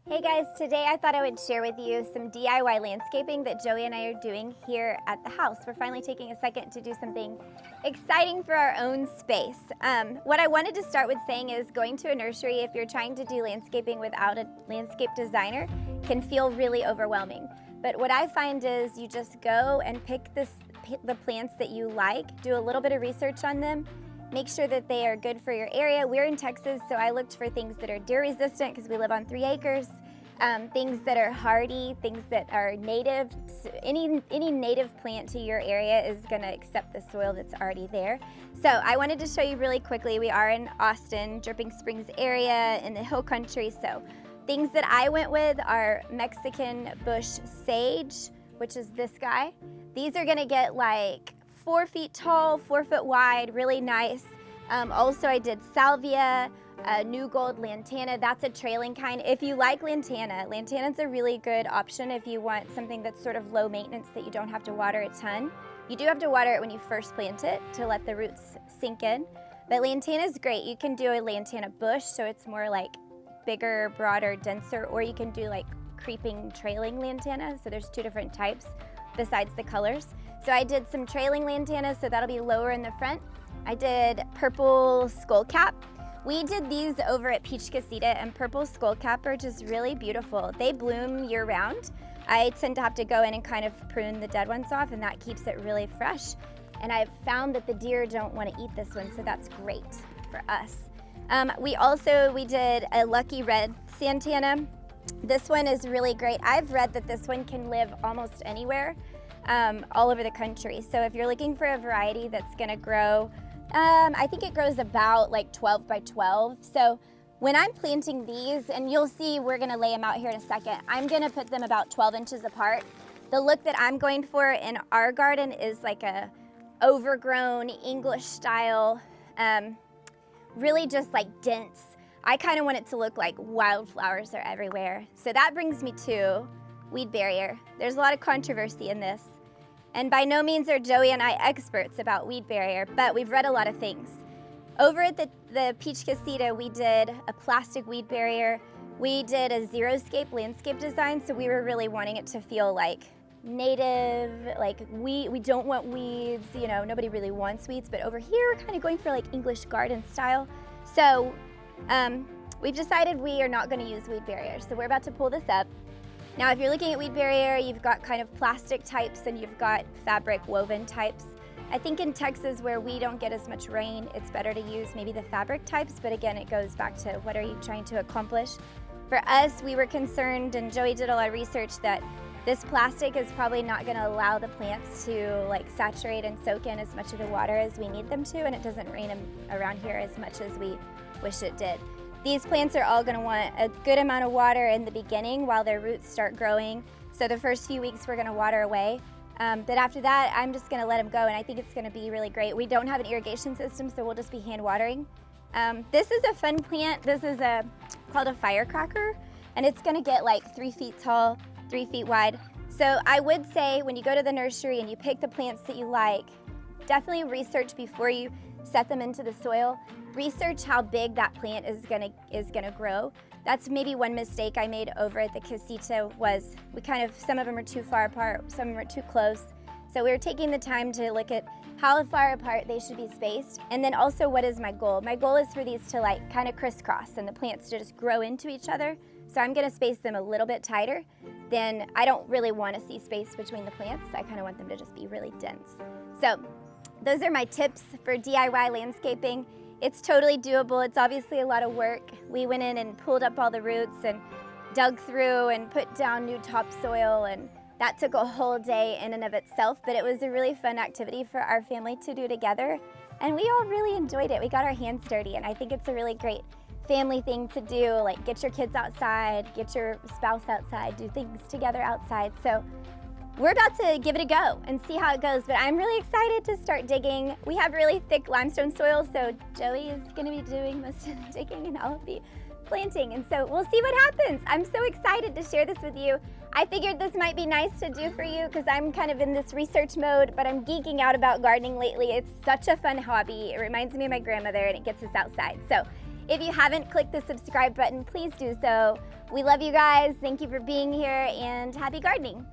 Hey guys, today I thought I would share with you some DIY landscaping that Joey and I are doing here at the house. We're finally taking a second to do something exciting for our own space. What I wanted to start with saying is going to a nursery, if you're trying to do landscaping without a landscape designer, can feel really overwhelming. But what I find is you just go and pick the plants that you like, do a little bit of research on them, make sure that they are good for your area. We're in Texas, so I looked for things that are deer resistant because we live on 3 acres, things that are hardy, things that are native. So any native plant to your area is gonna accept the soil that's already there. So I wanted to show you really quickly, we are in Austin, Dripping Springs area in the hill country. So things that I went with are Mexican bush sage, which is this guy. These are gonna get like 4 feet tall, 4 foot wide, really nice. Also I did salvia, new gold lantana. That's a trailing kind. If you like lantana's a really good option if you want something that's sort of low maintenance that you don't have to water a ton. You do have to water it when you first plant it to let the roots sink in. But lantana is great. You can do a lantana bush, so it's more like bigger, broader, denser, or you can do like creeping trailing lantana. So there's 2 different types besides the colors. So I did some trailing lantana, so that'll be lower in the front. I did purple skullcap. We did these over at Peach Casita, and purple skullcap are just really beautiful. They bloom year round. I tend to have to go in and kind of prune the dead ones off, and that keeps it really fresh. And I've found that the deer don't want to eat this one, so that's great for us. We did a lucky red Santana. This one is really great. I've read that this one can live almost anywhere. All over the country. So if you're looking for a variety that's gonna grow, I think it grows about like 12 by 12. So when I'm planting these, and you'll see we're gonna lay them out here in a second, I'm gonna put them about 12 inches apart. The look that I'm going for in our garden is like a overgrown English style, really just like dense. I kind of want it to look like wildflowers are everywhere. So that brings me to weed barrier. There's a lot of controversy in this. And by no means are Joey and I experts about weed barrier, but we've read a lot of things. Over at the Peach Casita, we did a plastic weed barrier. We did a xeriscape landscape design, so we were really wanting it to feel like native, like we don't want weeds, you know, nobody really wants weeds, but over here we're kind of going for like English garden style. So we've decided we are not gonna use weed barrier, so we're about to pull this up. Now, if you're looking at weed barrier, you've got kind of plastic types and you've got fabric woven types. I think in Texas where we don't get as much rain, it's better to use maybe the fabric types, but again, it goes back to what are you trying to accomplish. For us, we were concerned, and Joey did a lot of research, that this plastic is probably not gonna allow the plants to like saturate and soak in as much of the water as we need them to, and it doesn't rain around here as much as we wish it did. These plants are all gonna want a good amount of water in the beginning while their roots start growing. So the first few weeks we're gonna water away. But after that, I'm just gonna let them go, and I think it's gonna be really great. We don't have an irrigation system, so we'll just be hand watering. This is a fun plant. This is called a firecracker, and it's gonna get like 3 feet tall, 3 feet wide. So I would say when you go to the nursery and you pick the plants that you like, definitely research before you set them into the soil. Research how big that plant is gonna grow. That's maybe one mistake I made over at the Casita, was some of them are too far apart, some of them are too close. So we were taking the time to look at how far apart they should be spaced, and then also what is my goal. My goal is for these to like kind of crisscross and the plants to just grow into each other. So I'm gonna space them a little bit tighter. Then I don't really want to see space between the plants. I kind of want them to just be really dense. So those are my tips for DIY landscaping. It's totally doable. It's obviously a lot of work. We went in and pulled up all the roots and dug through and put down new topsoil, and that took a whole day in and of itself, but it was a really fun activity for our family to do together, and we all really enjoyed it. We got our hands dirty, and I think it's a really great family thing to do, like get your kids outside, get your spouse outside, do things together outside. So we're about to give it a go and see how it goes, but I'm really excited to start digging. We have really thick limestone soil, so Joey is gonna be doing most of the digging and I'll be planting, and so we'll see what happens. I'm so excited to share this with you. I figured this might be nice to do for you because I'm kind of in this research mode, but I'm geeking out about gardening lately. It's such a fun hobby. It reminds me of my grandmother and it gets us outside. So If you haven't clicked the subscribe button, please do so. We love you guys. Thank you for being here, and happy gardening.